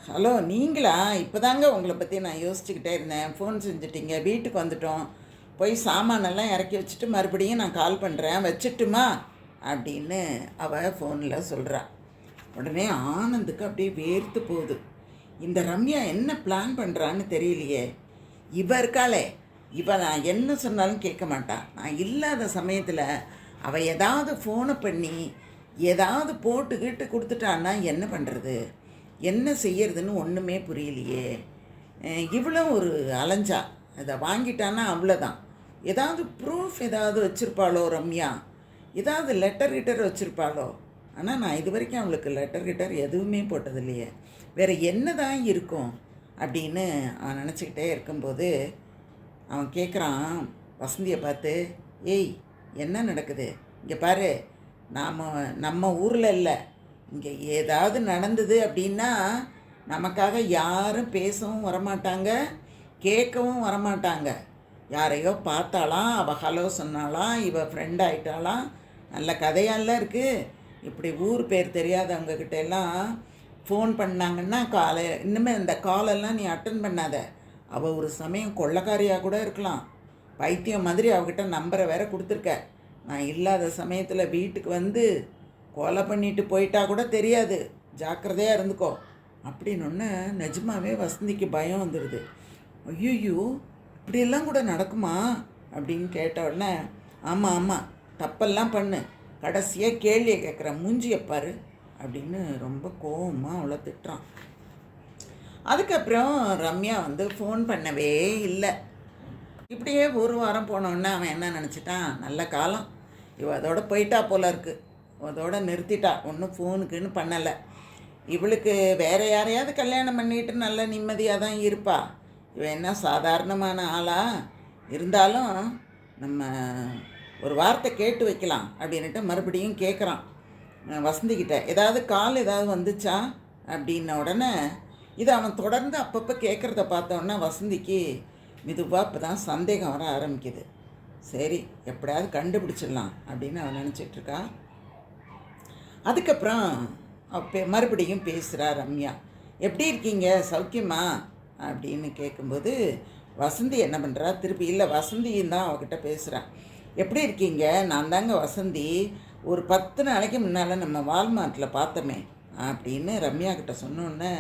ஹலோ நீங்களா, இப்போ தாங்க உங்களை பற்றி நான் யோசிச்சுக்கிட்டே இருந்தேன், ஃபோன் செஞ்சுட்டீங்க, வீட்டுக்கு வந்துட்டோம், போய் சாமானெல்லாம் இறக்கி வச்சுட்டு மறுபடியும் நான் கால் பண்ணுறேன், வச்சுட்டுமா அப்படின்னு அவள் ஃபோனில் சொல்கிறா. உடனே ஆனந்துக்கு அப்படியே வேர்த்து போகுது. இந்த ரம்யா என்ன பிளான் பண்ணுறான்னு தெரியலையே, இவ இருக்காளே இவ நான் என்ன சொன்னாலும் கேட்க மாட்டான். நான் இல்லாத சமயத்தில் அவள் ஏதாவது ஃபோனை பண்ணி ஏதாவது போட்டுக்கிட்டு கொடுத்துட்டான்னா என்ன பண்ணுறது, என்ன செய்யறதுன்னு ஒன்றுமே புரியலையே. இவ்வளோ ஒரு அலைஞ்சா அதை வாங்கிட்டான்னா அவ்வளோதான். ஏதாவது ப்ரூஃப் ஏதாவது வச்சுருப்பாளோ ரம்யா, ஏதாவது லெட்டர் கிட்டர் வச்சுருப்பாளோ. ஆனால் நான் இது வரைக்கும் அவளுக்கு லெட்டர் கிட்டர் எதுவுமே போட்டது இல்லையே. வேறு என்ன தான் இருக்கும் அப்படின்னு அவன் நினச்சிக்கிட்டே இருக்கும்போது அவன் கேட்குறான் வசந்தியை பார்த்து, ஏய் என்ன நடக்குது இங்கே பாரு, நாம் நம்ம ஊரில் இல்லை, இங்கே ஏதாவது நடந்தது அப்படின்னா நமக்காக யாரும் பேசவும் வரமாட்டாங்க, கேட்கவும் வரமாட்டாங்க. யாரையோ பார்த்தாலாம், அவள் ஹலோ சொன்னாலாம், இவள் ஃப்ரெண்ட் ஆகிட்டாலாம், நல்ல கதையாலாம் இருக்குது. இப்படி ஊர் பேர் தெரியாதவங்கக்கிட்ட எல்லாம் ஃபோன் பண்ணாங்கன்னா இன்னுமே இந்த காலெல்லாம் நீ அட்டன் பண்ணாத. அவள் ஒரு சமயம் கொள்ளைக்காரியாக கூட இருக்கலாம். பைத்தியம் மாதிரி அவகிட்ட நம்பரை வேற கொடுத்துருக்க. நான் இல்லாத சமயத்தில் வீட்டுக்கு வந்து கொலை பண்ணிட்டு போயிட்டா கூட தெரியாது, ஜாக்கிரதையாக இருந்துக்கோ அப்படின்னு நிஜமாவே வசந்திக்கு பயம் வந்துடுது. ஐயோ இப்படியெல்லாம் கூட நடக்குமா அப்படின்னு கேட்ட உடனே, ஆமாம் ஆமாம் தப்பெல்லாம் பண்ணு, கடைசியாக கேள்வியை கேட்குற மூஞ்சியை பாரு அப்படின்னு ரொம்ப கோவமாக அவளை திட்டுறான். அதுக்கப்புறம் ரம்யா வந்து ஃபோன் பண்ணவே இல்லை. இப்படியே ஒரு வாரம் போனோடனே அவன் என்ன நினச்சிட்டான், நல்ல காலம் இவ அதோட போயிட்டா போல இருக்குது, அதோட நிறுத்திட்டா, ஒன்றும் ஃபோனுக்குன்னு பண்ணலை. இவளுக்கு வேறு யாரையாவது கல்யாணம் பண்ணிட்டு நல்ல நிம்மதியாக தான் இருப்பா. இவன் என்ன சாதாரணமான ஆளா இருந்தாலும் நம்ம ஒரு வார்த்தை கேட்டு வைக்கலாம் அப்படின்ட்டு மறுபடியும் கேட்குறான் வசந்திக்கிட்ட. ஏதாவது கால் ஏதாவது வந்துச்சா அப்படின்ன உடனே இதை அவன் தொடர்ந்து அப்பப்போ கேட்குறத பார்த்தோன்னே வசந்திக்கு மெதுவாக இப்போ தான் சந்தேகம் வர ஆரம்பிக்குது. சரி எப்படியாவது கண்டுபிடிச்சிடலாம் அப்படின்னு அவன் நினச்சிட்ருக்கா. அதுக்கப்புறம் மறுபடியும் பேசுகிறா ரம்யா. எப்படி இருக்கீங்க, சௌக்கியமா அப்படின்னு கேட்கும்போது வசந்தி என்ன பண்ணுறா, திருப்பி இல்லை வசந்தியும் தான் அவகிட்ட பேசுகிறான். எப்படி இருக்கீங்க, நான் தாங்க வசந்தி, ஒரு 10 நாளைக்கு முன்னால் நம்ம வால்மார்ட்டில் பார்த்தோமே அப்படின்னு ரம்யா கிட்ட சொன்னோன்னே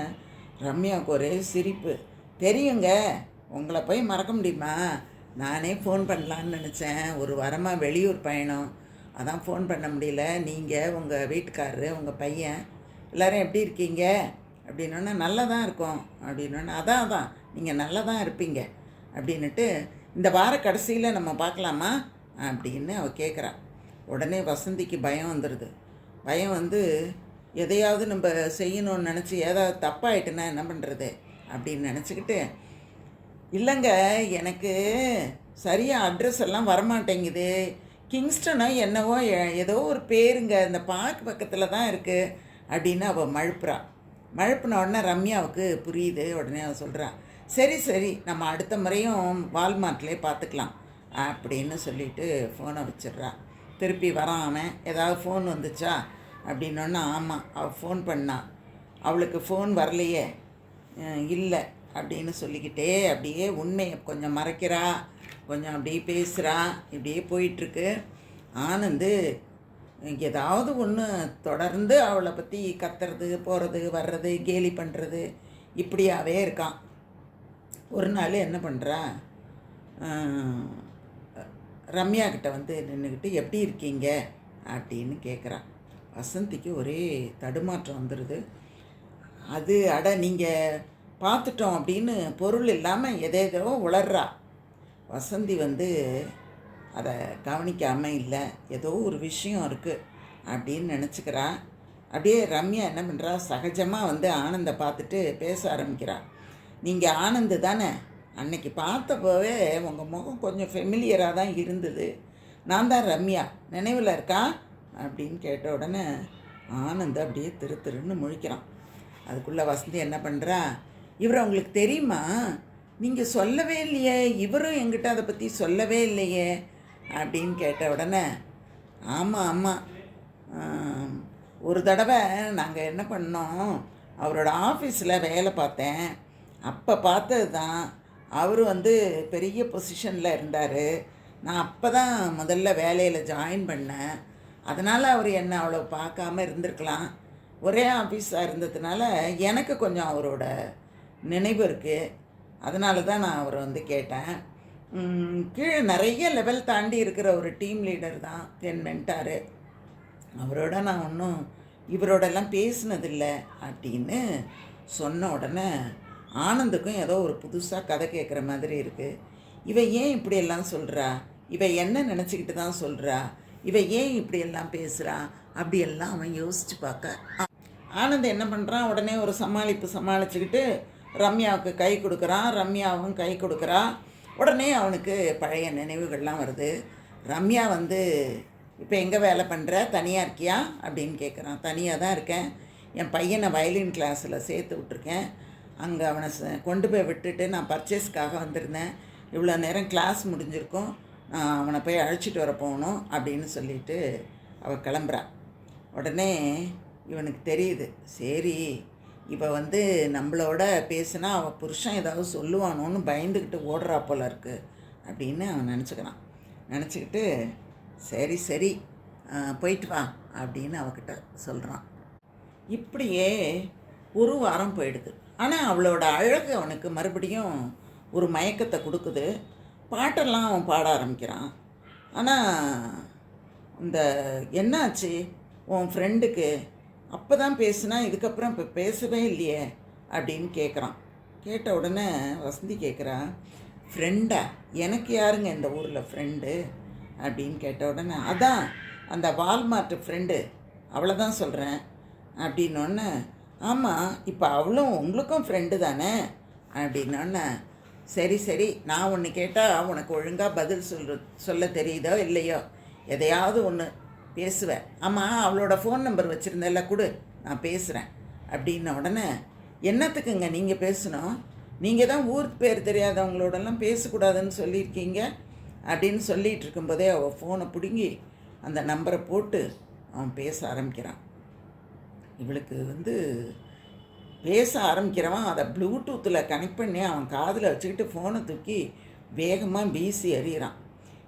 ரம்யாவுக்கு ஒரே சிரிப்பு. தெரியுங்க, உங்களை போய் மறக்க முடியுமா, நானே ஃபோன் பண்ணலான்னு நினச்சேன், ஒரு வாரமாக வெளியூர் பயணம், அதான் ஃபோன் பண்ண முடியல. நீங்கள் உங்கள் வீட்டுக்காரரு உங்கள் பையன் எல்லோரும் எப்படி இருக்கீங்க அப்படின்னோடனே நல்லா தான் இருக்கோம் அப்படின்னோடனே அதான் நீங்கள் நல்லா தான் இருப்பீங்க அப்படின்னுட்டு இந்த வார கடைசியில் நம்ம பார்க்கலாமா அப்படின்னு அவள் கேட்குறா. உடனே வசந்திக்கு பயம் வந்துடுது. பயம் வந்து எதையாவது நம்ம செய்யணும்னு நினச்சி ஏதாவது தப்பாயிட்டுன்னா என்ன பண்ணுறது அப்படின்னு நினச்சிக்கிட்டு, இல்லைங்க எனக்கு சரியாக அட்ரஸ் எல்லாம் வரமாட்டேங்குது, கிங்ஸ்டனோ என்னவோ ஏதோ ஒரு பேருங்க, இந்த பார்க் பக்கத்தில் தான் இருக்குது அப்படின்னு அவள் மழுப்புன உடனே ரம்யாவுக்கு புரியுது. உடனே அவள் சொல்கிறா, சரி நம்ம அடுத்த முறையும் வால்மார்ட்லேயே பார்த்துக்கலாம் அப்படின்னு சொல்லிட்டு ஃபோனை வச்சிடுறா. திருப்பி வரான் அவன். ஏதாவது ஃபோன் வந்துச்சா அப்படின்னோன்னா ஆமாம் அவள் ஃபோன் பண்ணா, அவளுக்கு ஃபோன் வரலையே, இல்லை அப்படின்னு சொல்லிக்கிட்டே அப்படியே உண்மையை கொஞ்சம் மறைக்கிறா, கொஞ்சம் அப்படியே பேசுகிறா. இப்படியே போயிட்டுருக்கு. ஆனந்து ஏதாவது ஒன்று தொடர்ந்து அவளை பற்றி கத்துறது, போகிறது, வர்றது, கேலி பண்ணுறது இப்படியாவே இருக்கான். ஒரு நாள் என்ன பண்ணுறா, ரம்யா கிட்ட வந்து நின்றுக்கிட்டு எப்படி இருக்கீங்க அப்படின்னு கேட்குறா. வசந்திக்கு ஒரே தடுமாற்றம் வந்துடுது. அது அட நீங்கள் பார்த்துட்டோம் அப்படின்னு பொருள் இல்லாமல் எதேதோ உளர்றா. வசந்தி வந்து அதை கவனிக்காமல் இல்லை, ஏதோ ஒரு விஷயம் இருக்குது அப்படின்னு நினச்சிக்கிறா. அப்படியே ரம்யா என்ன பண்ணுறா, சகஜமாக வந்து ஆனந்தை பார்த்துட்டு பேச ஆரம்பிக்கிறா. நீங்கள் ஆனந்து தானே, அன்னைக்கு பார்த்தப்போவே உங்கள் முகம் கொஞ்சம் ஃபெமிலியராக தான் இருந்தது, நான் தான் ரம்யா, நினைவில் இருக்கா அப்படின்னு கேட்ட உடனே ஆனந்த் அப்படியே திருன்னு முழிக்கிறான். அதுக்குள்ளே வசந்தி என்ன பண்ணுறா, இவரை உங்களுக்கு தெரியுமா, நீங்கள் சொல்லவே இல்லையே, இவரும் எங்கிட்ட அதை பற்றி சொல்லவே இல்லையே அப்படின்னு கேட்ட உடனே ஆமாம் ஒரு தடவை நாங்கள் என்ன பண்ணோம், அவரோட ஆஃபீஸில் வேலை பார்த்தேன், அப்போ பார்த்தது தான். அவர் வந்து பெரிய பொசிஷனில் இருந்தார், நான் அப்போ தான் முதல்ல வேலையில் ஜாயின் பண்ணேன், அதனால் அவர் என்னை அவ்வளோ பார்க்காம இருந்திருக்கலாம், ஒரே ஆஃபீஸாக இருந்ததுனால எனக்கு கொஞ்சம் அவரோட நினைவு இருக்குது, அதனால தான் நான் அவரை வந்து கேட்டேன். கீழே நிறைய லெவல் தாண்டி இருக்கிற ஒரு டீம் லீடர் தான் என் மென்டாரு. அவரோட நான் ஒன்றும் இவரோடெல்லாம் பேசினதில்லை அப்படின்னு சொன்ன உடனே ஆனந்துக்கும் ஏதோ ஒரு புதுசாக கதை கேட்குற மாதிரி இருக்குது. இவ ஏன் இப்படியெல்லாம் சொல்கிறா, இவ என்ன நினச்சிக்கிட்டு தான் சொல்கிறா, இவ ஏன் இப்படியெல்லாம் பேசுகிறா அப்படியெல்லாம் அவன் யோசித்து பார்க்க ஆனந்த் என்ன பண்ணுறான், உடனே ஒரு சமாளிச்சுக்கிட்டு ரம்யாவுக்கு கை கொடுக்குறான். ரம்யாவும் கை கொடுக்குறா. உடனே அவனுக்கு பழைய நினைவுகள்லாம் வருது. ரம்யா வந்து இப்போ எங்கே வேலை பண்ணுற, தனியாக இருக்கியா அப்படின்னு கேட்குறான். தனியாக தான் இருக்கேன், என் பையனை வயலின் கிளாஸில் சேர்த்து விட்ருக்கேன். அங்கே அவனை கொண்டு போய் விட்டுட்டு நான் பர்ச்சேஸ்க்காக வந்திருந்தேன். இவ்வளோ நேரம் கிளாஸ் முடிஞ்சிருக்கும், நான் அவனை போய் அழைச்சிட்டு வர போகணும் அப்படின்னு சொல்லிட்டு அவள் கிளம்புறான். உடனே இவனுக்கு தெரியுது, சரி இப்போ வந்து நம்மளோட பேசுனா அவள் புருஷன் ஏதாவது சொல்லுவானோன்னு பயந்துக்கிட்டு ஓடுறா போல இருக்கு அப்படின்னு அவன் நினச்சிக்கிட்டு சரி சரி போயிட்டு வா அப்படின்னு அவகிட்ட சொல்கிறான். இப்படியே ஒரு வாரம் போயிடுது. ஆனால் அவளோட அழகு அவனுக்கு மறுபடியும் ஒரு மயக்கத்தை கொடுக்குது. பாட்டெல்லாம் அவன் பாட ஆரம்பிக்கிறான். ஆனால் இந்த என்னாச்சு உன் ஃப்ரெண்டுக்கு, அப்போ தான் பேசுனா இதுக்கப்புறம் இப்போ பேசவே இல்லையே அப்படின்னு கேட்குறான். கேட்ட உடனே வசந்தி கேட்குறா, ஃப்ரெண்டா, எனக்கு யாருங்க இந்த ஊரில் ஃப்ரெண்டு அப்படின்னு கேட்ட உடனே அதான் அந்த வால்மார்ட் ஃப்ரெண்டு அவளை தான் சொல்கிறேன் அப்படின்னோடனே, ஆமாம் இப்போ அவளும் உங்களுக்கும் ஃப்ரெண்டு தானே அப்படின்னோடனே, சரி சரி நான் ஒன்று கேட்டால் உனக்கு ஒழுங்காக பதில் சொல்ல தெரியுதோ இல்லையோ, எதையாவது ஒன்று பேசுவேன். ஆமாம் அவளோட ஃபோன் நம்பர் வச்சுருந்தேல்ல கொடு, நான் பேசுகிறேன் அப்படின்ன உடனே, என்னத்துக்குங்க நீங்கள் பேசணும், நீங்கள் தான் ஊர் பேர் தெரியாதவங்களோடலாம் பேசக்கூடாதுன்னு சொல்லியிருக்கீங்க அப்படின்னு சொல்லிகிட்டு இருக்கும்போதே அவள் ஃபோனை பிடுங்கி அந்த நம்பரை போட்டு அவன் பேச ஆரம்பிக்கிறான். இவளுக்கு வந்து பேச ஆரம்பிக்கிறவன் அதை ப்ளூடூத்தில் கனெக்ட் பண்ணி அவன் காதில் வச்சுக்கிட்டு ஃபோனை தூக்கி வேகமாக வீசி எறிகிறான்.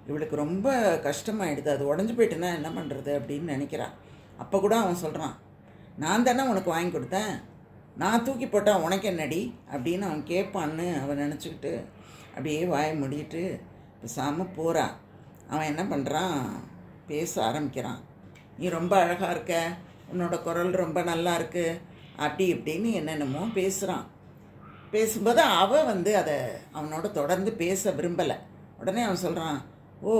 இவளுக்கு ரொம்ப கஷ்டமாயிடுது. அது உடஞ்சி போயிட்டுனா என்ன பண்ணுறது அப்படின்னு நினைக்கிறான். அப்போ கூட அவன் சொல்கிறான், நான் தானே உனக்கு வாங்கி கொடுத்தேன், நான் தூக்கி போட்டால் உனக்கு என்னடி அப்படின்னு அவன் கேட்பான்னு அவன் நினச்சிக்கிட்டு அப்படியே வாயை மூடிட்டு பேசாமல் போகிறான். அவன் என்ன பண்ணுறான், பேச ஆரம்பிக்கிறான். நீ ரொம்ப அழகாக இருக்க, உன்னோட குரல் ரொம்ப நல்லா இருக்குது அப்படி இப்படின்னு என்னென்னமோ பேசுகிறான். பேசும்போது அவள் வந்து அதை அவனோட தொடர்ந்து பேச விரும்பலை. உடனே அவன் சொல்கிறான், ஓ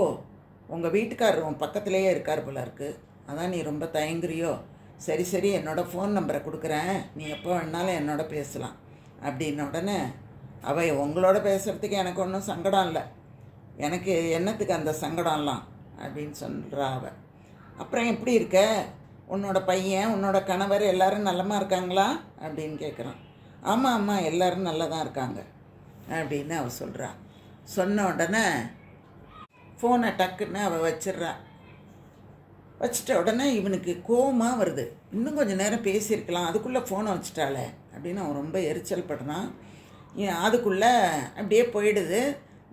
உங்கள் வீட்டுக்காரர் உன் பக்கத்துலேயே இருக்கார் போல இருக்குது, அதான் நீ ரொம்ப தயங்குறியோ, சரி சரி என்னோடய ஃபோன் நம்பரை கொடுக்குறேன், நீ எப்போ வேணாலும் என்னோட பேசலாம் அப்படின்ன உடனே அவள், உங்களோட பேசுகிறதுக்கு எனக்கு ஒன்றும் சங்கடம் இல்லை, எனக்கு என்னத்துக்கு அந்த சங்கடம்லாம் அப்படின்னு சொல்கிறா அவள். அப்புறம் எப்படி இருக்க, உன்னோட பையன் உன்னோட கணவர் எல்லோரும் நல்லமாக இருக்காங்களா அப்படின்னு கேட்குறான். ஆமாம் ஆமாம் எல்லோரும் நல்லா தான் இருக்காங்க அப்படின்னு அவள் சொல்கிறா. சொன்ன உடனே ஃபோனை டக்குன்னு அவள் வச்சிட்றா. வச்சிட்ட உடனே இவனுக்கு கோவமாக வருது. இன்னும் கொஞ்சம் நேரம் பேசியிருக்கலாம், அதுக்குள்ளே ஃபோனை வச்சிட்டாளே அப்படின்னு அவன் ரொம்ப எரிச்சல் படுறான். அதுக்குள்ளே அப்படியே போயிடுது.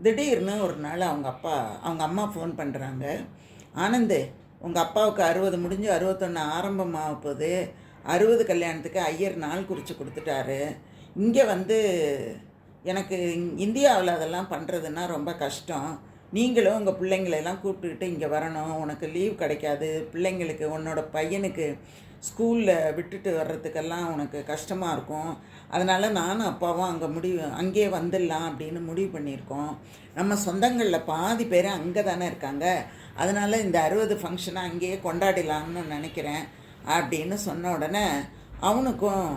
திடீர்னு ஒரு நாள் அவங்க அம்மா ஃபோன் பண்ணுறாங்க, ஆனந்து உங்கள் அப்பாவுக்கு 60 முடிஞ்சு 61 ஆரம்பமாக போகுது, 60 கல்யாணத்துக்கு ஐயர் நாள் குறித்து கொடுத்துட்டாரு, இங்கே வந்து எனக்கு இந்தியாவில் அதெல்லாம் பண்ணுறதுன்னா ரொம்ப கஷ்டம், நீங்களும் உங்கள் பிள்ளைங்களெல்லாம் கூப்பிட்டுக்கிட்டு இங்கே வரணும், உனக்கு லீவ் கிடைக்காது, பிள்ளைங்களுக்கு உன்னோட பையனுக்கு ஸ்கூலில் விட்டுட்டு வர்றதுக்கெல்லாம் உனக்கு கஷ்டமாக இருக்கும், அதனால் நானும் அப்பாவும் அங்கேயே வந்துடலாம் அப்படின்னு முடிவு பண்ணியிருக்கோம், நம்ம சொந்தங்களில் பாதி பேர் அங்கே தானே இருக்காங்க, அதனால் இந்த 60 ஃபங்க்ஷனை அங்கேயே கொண்டாடிடலான்னு நினைக்கிறேன் அப்படின்னு சொன்ன உடனே அவனுக்கும்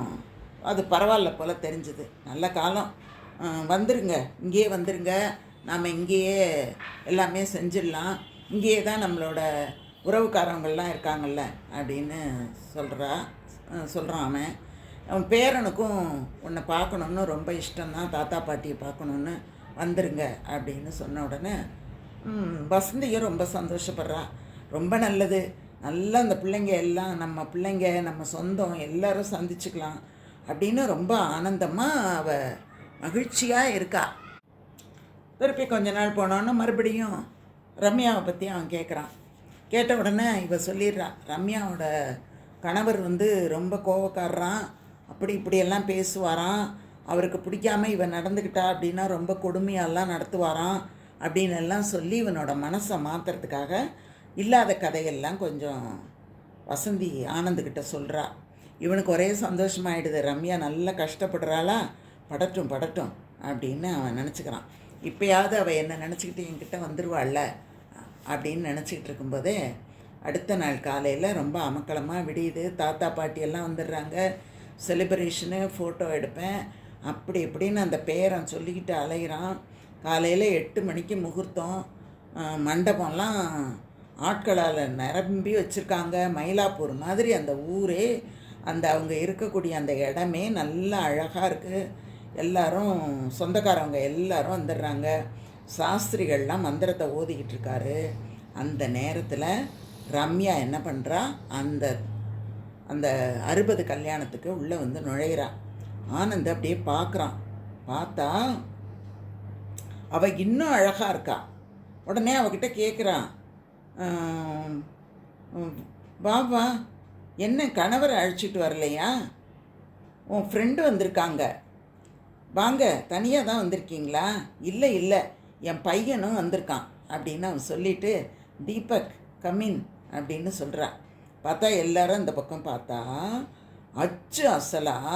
அது பரவாயில்ல போல் தெரிஞ்சுது. நல்ல காலம், வந்துருங்க, இங்கேயே வந்துருங்க, நாம் இங்கேயே எல்லாமே செஞ்சிடலாம், இங்கேயே தான் நம்மளோட உறவுக்காரவங்கள்லாம் இருக்காங்கள்ல அப்படின்னு சொல்கிறான் அவன் பேரனுக்கும் உன்னை பார்க்கணுன்னு ரொம்ப இஷ்டம்தான், தாத்தா பாட்டியை பார்க்கணுன்னு வந்துருங்க அப்படின்னு சொன்ன உடனே வசந்தியும் ரொம்ப சந்தோஷப்படுறா. ரொம்ப நல்லது, நல்லா அந்த பிள்ளைங்க எல்லாம் நம்ம பிள்ளைங்க நம்ம சொந்தம் எல்லோரும் சந்திச்சுக்கலாம் அப்படின்னு ரொம்ப ஆனந்தமாக அவள் மகிழ்ச்சியாக இருக்கா. திருப்பி கொஞ்ச நாள் போனோன்னு மறுபடியும் ரம்யாவை பற்றி அவன் கேட்குறான். கேட்ட உடனே இவ சொல்லிடுறா, ரம்யாவோட கணவர் வந்து ரொம்ப கோவக்காரரான், அப்படி இப்படியெல்லாம் பேசுவாராம், அவருக்கு பிடிக்காம இவன் நடந்துக்கிட்டா அப்படின்னா ரொம்ப கொடுமையெல்லாம் நடத்துவாராம், அப்படின்னு எல்லாம் சொல்லி இவனோட மனசை மாற்றுறதுக்காக இல்லாத கதையெல்லாம் கொஞ்சம் வசந்தி ஆனந்துக்கிட்ட சொல்கிறா. இவனுக்கு ஒரே சந்தோஷமாயிடுது, ரம்யா நல்லா கஷ்டப்படுறாளா, படட்டும் படட்டும் அப்படின்னு அவன் நினச்சிக்கிறான். இப்போயாவது அவள் என்ன நினச்சிக்கிட்டு என்கிட்ட வந்துடுவாள்ல அப்படின்னு நினச்சிக்கிட்டு இருக்கும்போதே அடுத்த நாள் காலையில் ரொம்ப அமக்களமாக விடியுது. தாத்தா பாட்டியெல்லாம் வந்துடுறாங்க. செலிப்ரேஷனு, ஃபோட்டோ எடுப்பேன் அப்படி இப்படின்னு அந்த பேரன் சொல்லிக்கிட்டு அலைகிறான். காலையில் 8 மணிக்கு முகூர்த்தம். மண்டபம்லாம் ஆட்களால் நிரம்பி வச்சுருக்காங்க. மயிலாப்பூர் மாதிரி அந்த ஊரே, அந்த அவங்க இருக்கக்கூடிய அந்த இடமே நல்லா அழகாக இருக்குது. எல்லாரும் சொந்தக்காரவங்க எல்லாரும் வந்துடுறாங்க. சாஸ்திரிகள்லாம் மந்திரத்தை ஓதிக்கிட்டு இருக்காரு. அந்த நேரத்தில் ரம்யா என்ன பண்ணுறா, அந்த அந்த 60 கல்யாணத்துக்கு உள்ளே வந்து நுழையிறா. ஆனந்த் அப்படியே பார்க்குறான். பார்த்தா அவள் இன்னும் அழகாக இருக்கா. உடனே அவகிட்ட கேட்குறான், வா வா, என்ன கணவரை அழைச்சிட்டு வரலையா? உன் ஃப்ரெண்டு வந்திருக்காங்க, வாங்க, தனியாக தான் வந்திருக்கீங்களா? இல்லை இல்லை, என் பையனும் வந்திருக்கான் அப்படின்னு அவன் சொல்லிவிட்டு, தீபக் கமின் அப்படின்னு சொல்கிறான். பார்த்தா எல்லாரும் அந்த பக்கம் பார்த்தா அச்சு அசலாக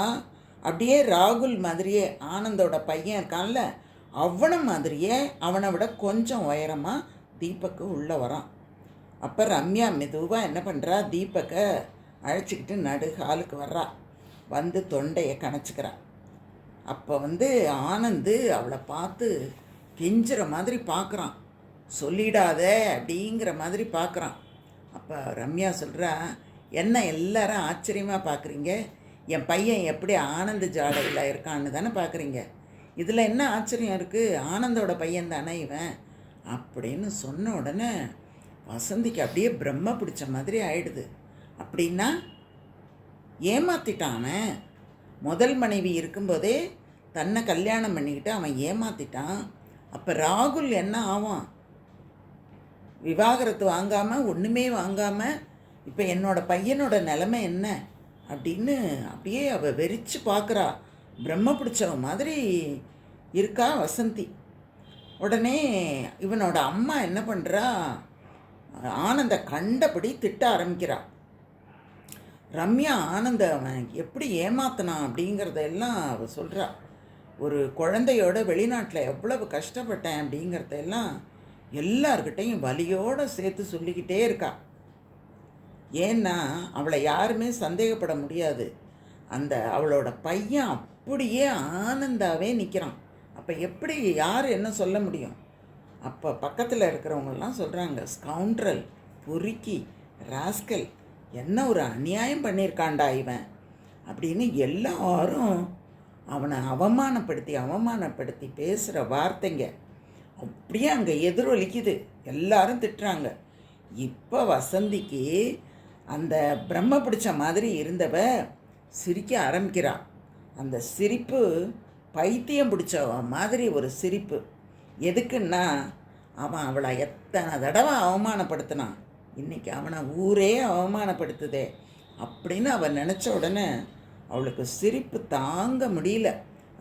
அப்படியே ராகுல் மாதிரியே ஆனந்தோட பையன் இருக்கான்ல, அவனை மாதிரியே அவனை விட கொஞ்சம் உயரமாக தீபக்கு உள்ளே வரான். அப்போ ரம்யா மெதுவாக என்ன பண்ணுறா, தீபக்கை அழைச்சிக்கிட்டு நடு ஹாலுக்கு வர்றா. வந்து தொண்டையை கணச்சிக்கிறா. அப்போ ஆனந்து அவளை பார்த்து கெஞ்சுற மாதிரி பார்க்குறான், சொல்லிடாத அப்படிங்கிற மாதிரி பார்க்குறான். அப்போ ரம்யா சொல்கிறா, என்ன எல்லாரும் ஆச்சரியமாக பார்க்குறீங்க, என் பையன் எப்படி ஆனந்த ஜாடையில் இருக்கான்னு தானே பார்க்குறீங்க, இதில் என்ன ஆச்சரியம் இருக்குது, ஆனந்தோட பையன் தானே இவன் அப்படின்னு சொன்ன உடனே வசந்திக்கு அப்படியே பிரம்ம பிடிச்ச மாதிரி ஆயிடுது. அப்படின்னா ஏமாற்றிட்டான் அவன். முதல் மனைவி இருக்கும்போதே தன்னை கல்யாணம் பண்ணிக்கிட்டு அவன் ஏமாற்றிட்டான். அப்போ ராகுல் என்ன ஆவான்? விவாகரத்து வாங்காமல், ஒன்றுமே வாங்காமல், இப்போ என்னோடய பையனோட நிலைமை என்ன அப்படின்னு அப்படியே அவள் வெறிச்சு பார்க்குறா. பிரம்ம பிடிச்சவ மாதிரி இருக்கா வசந்தி. உடனே இவனோட அம்மா என்ன பண்ணுறா, ஆனந்த கண்டபடி திட்ட ஆரம்பிக்கிறா. ரம்யா ஆனந்த அவன் எப்படி ஏமாத்தினான் அப்படிங்கிறதெல்லாம் அவள் சொல்கிறா. ஒரு குழந்தையோட வெளிநாட்டில் எவ்வளவு கஷ்டப்பட்டேன் அப்படிங்கிறதெல்லாம் எல்லார்கிட்டையும் வலியோடு சேர்த்து சொல்லிக்கிட்டே இருக்கா. ஏன்னா அவளை யாருமே சந்தேகப்பட முடியாது. அந்த அவளோட பையன் அப்படியே ஆனந்தாவே நிற்கிறான். அப்போ எப்படி யார் என்ன சொல்ல முடியும்? அப்போ பக்கத்தில் இருக்கிறவங்கெல்லாம் சொல்கிறாங்க, ஸ்கவுண்ட்ரல், பொறுக்கி, ராஸ்கல், என்ன ஒரு அநியாயம் பண்ணியிருக்காண்டா இவன் அப்படின்னு எல்லாரும் அவனை அவமானப்படுத்தி பேசுகிற வார்த்தைங்க அப்படியே அங்கே எதிரொலிக்குது. எல்லாரும் திட்டுறாங்க. இப்போ வசந்திக்கு அந்த பிரம்ம பிடிச்ச மாதிரி இருந்தவ சிரிக்க ஆரம்பிக்கிறான். அந்த சிரிப்பு பைத்தியம் பிடிச்ச மாதிரி ஒரு சிரிப்பு. எதுக்குன்னா அவன் அவளை எத்தனை தடவை அவமானப்படுத்தினான், இன்றைக்கி அவனை ஊரே அவமானப்படுத்துதே அப்படின்னு அவன் நினச்ச உடனே அவளுக்கு சிரிப்பு தாங்க முடியல.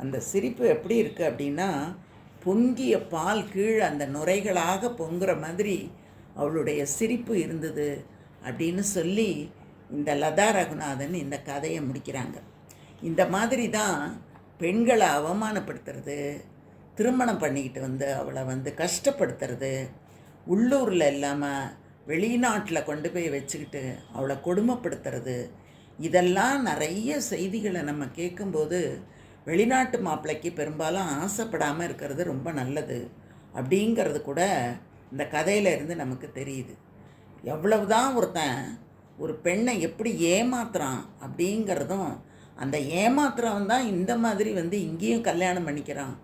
அந்த சிரிப்பு எப்படி இருக்குது அப்படின்னா, பொங்கிய பால் கீழே அந்த நுரைகளாக பொங்குற மாதிரி அவளுடைய சிரிப்பு இருந்தது அப்படின்னு சொல்லி இந்த லதா ரகுநாதன் இந்த கதையை முடிக்கிறாங்க. இந்த மாதிரி தான் பெண்களை அவமானப்படுத்துறது, திருமணம் பண்ணிக்கிட்டு அவளை கஷ்டப்படுத்துறது, உள்ளூரில் இல்லாமல் வெளிநாட்டில் கொண்டு போய் வச்சுக்கிட்டு அவளை கொடுமைப்படுத்துறது, இதெல்லாம் நிறைய செய்திகளை நம்ம கேட்கும்போது வெளிநாட்டு மாப்பிள்ளைக்கு பெரும்பாலும் ஆசைப்படாமல் இருக்கிறது ரொம்ப நல்லது அப்படிங்கிறது கூட இந்த கதையிலேருந்து நமக்கு தெரியுது. எவ்வளவுதான் ஒருத்தன் ஒரு பெண்ணை எப்படி ஏமாத்துறான் அப்படிங்கிறதும், அந்த ஏமாத்துறவன் தான் இந்த மாதிரி இங்கேயும் கல்யாணம் பண்ணிக்கிறான்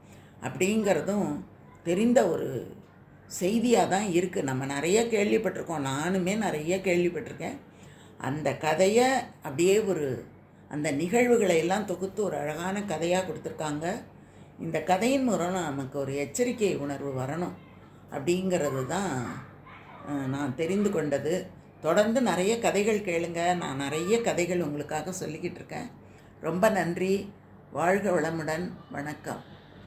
அப்படிங்கிறதும் தெரிந்த ஒரு செய்தியாக தான் இருக்குது. நம்ம நிறைய கேள்விப்பட்டிருக்கோம், நானுமே நிறைய கேள்விப்பட்டிருக்கேன். அந்த கதையை அப்படியே அந்த நிகழ்வுகளை எல்லாம் தொகுத்து ஒரு அழகான கதையாக கொடுத்துருக்காங்க. இந்த கதையின் மூலம் நமக்கு ஒரு எச்சரிக்கை உணர்வு வரணும் அப்படிங்கிறது தான் நான் தெரிந்து கொண்டது. தொடர்ந்து நிறைய கதைகள் கேளுங்க. நான் நிறைய கதைகள் உங்களுக்காக சொல்லிக்கிட்டு இருக்கேன். ரொம்ப நன்றி. வாழ்க வளமுடன். வணக்கம்.